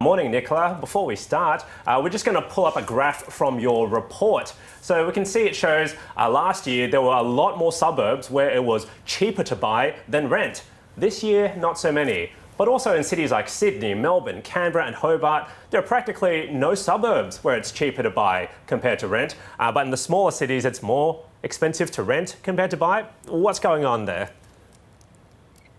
Morning, Nicola. Before we start, we're just going to pull up a graph from your report. So we can see it shows last year there were a lot more suburbs where it was cheaper to buy than rent. This year, not so many. But also in cities like Sydney, Melbourne, Canberra and Hobart, there are practically no suburbs where it's cheaper to buy compared to rent. But in the smaller cities, it's more expensive to rent compared to buy. What's going on there?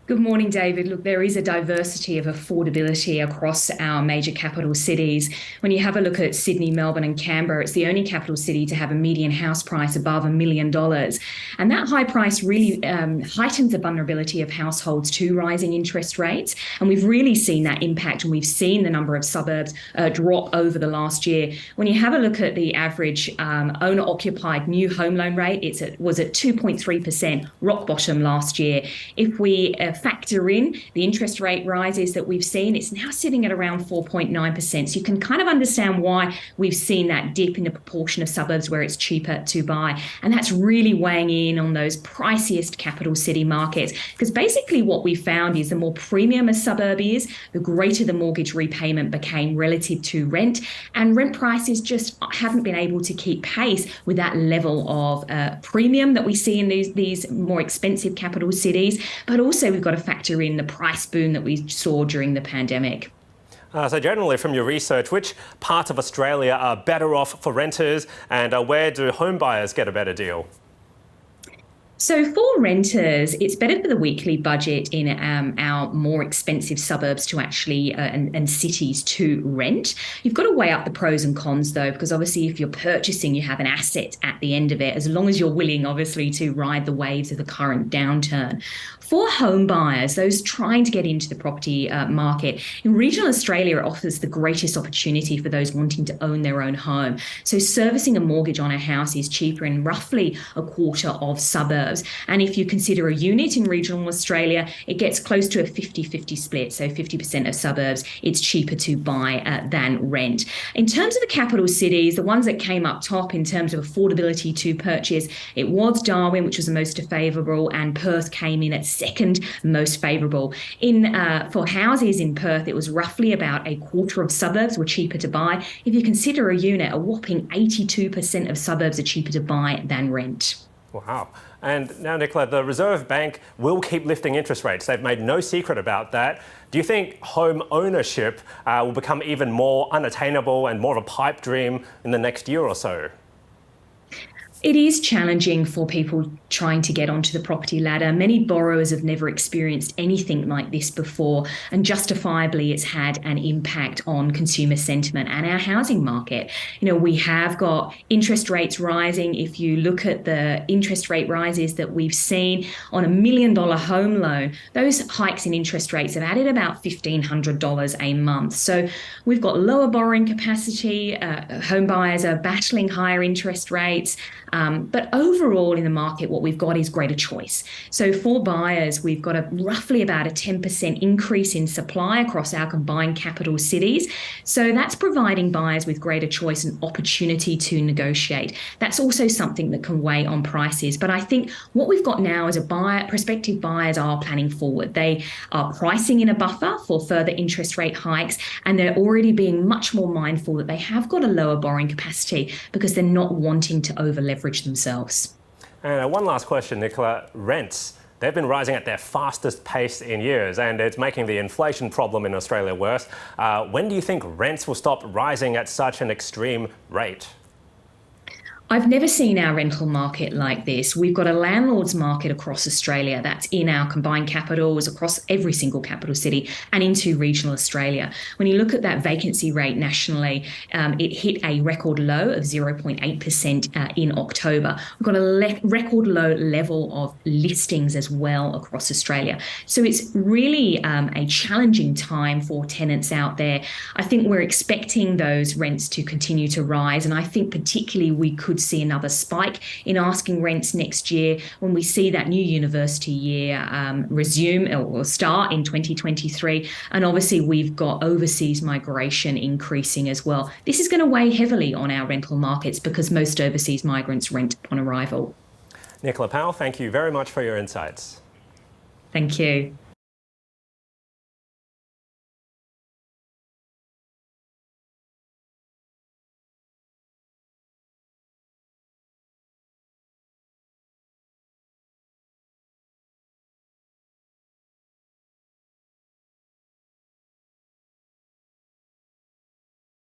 Good morning, David. Look, there is a diversity of affordability across our major capital cities. When you have a look at Sydney, Melbourne and Canberra, it's the only capital city to have a median house price above $1 million. And that high price really heightens the vulnerability of households to rising interest rates. And we've really seen that impact, and we've seen the number of suburbs drop over the last year. When you have a look at the average owner-occupied new home loan rate, it was at 2.3%, rock bottom last year. If we factor in the interest rate rises that we've seen, it's now sitting at around 4.9%. So you can kind of understand why we've seen that dip in the proportion of suburbs where it's cheaper to buy. And that's really weighing in on those priciest capital city markets. Because basically what we found is the more premium a suburb is, the greater the mortgage repayment became relative to rent. And rent prices just haven't been able to keep pace with that level of premium that we see in these more expensive capital cities. But also we've got to factor in the price boom that we saw during the pandemic. So generally from your research, which parts of Australia are better off for renters, and where do home buyers get a better deal? So for renters, it's better for the weekly budget in our more expensive suburbs to actually and cities to rent. You've got to weigh up the pros and cons though, because obviously if you're purchasing, you have an asset at the end of it, as long as you're willing obviously to ride the waves of the current downturn. For home buyers, those trying to get into the property market, in regional Australia, it offers the greatest opportunity for those wanting to own their own home. So servicing a mortgage on a house is cheaper in roughly a quarter of suburbs. And if you consider a unit in regional Australia, it gets close to a 50-50 split. So 50% of suburbs, it's cheaper to buy than rent. In terms of the capital cities, the ones that came up top in terms of affordability to purchase, it was Darwin, which was the most favourable, and Perth came in at second most favourable. For houses in Perth, it was roughly about a quarter of suburbs were cheaper to buy. If you consider a unit, a whopping 82% of suburbs are cheaper to buy than rent. Wow. And now, Nicola, the Reserve Bank will keep lifting interest rates. They've made no secret about that. Do you think home ownership will become even more unattainable and more of a pipe dream in the next year or so? It is challenging for people trying to get onto the property ladder. Many borrowers have never experienced anything like this before, and justifiably it's had an impact on consumer sentiment and our housing market. You know, we have got interest rates rising. If you look at the interest rate rises that we've seen on $1 million home loan, those hikes in interest rates have added about $1,500 a month. So we've got lower borrowing capacity. Home buyers are battling higher interest rates. But overall in the market, what we've got is greater choice. So for buyers, we've got roughly about a 10% increase in supply across our combined capital cities. So that's providing buyers with greater choice and opportunity to negotiate. That's also something that can weigh on prices. But I think what we've got now is prospective buyers are planning forward. They are pricing in a buffer for further interest rate hikes, and they're already being much more mindful that they have got a lower borrowing capacity because they're not wanting to over-leverage themselves. And one last question, Nicola. Rents, they've been rising at their fastest pace in years, and it's making the inflation problem in Australia worse. When do you think rents will stop rising at such an extreme rate? I've never seen our rental market like this. We've got a landlord's market across Australia that's in our combined capitals, across every single capital city and into regional Australia. When you look at that vacancy rate nationally, it hit a record low of 0.8% in October. We've got a record low level of listings as well across Australia. So it's really a challenging time for tenants out there. I think we're expecting those rents to continue to rise, and I think particularly we could see another spike in asking rents next year when we see that new university year resume or start in 2023. And obviously we've got overseas migration increasing as well. This is going to weigh heavily on our rental markets because most overseas migrants rent upon arrival. Nicola Powell, thank you very much for your insights. Thank you.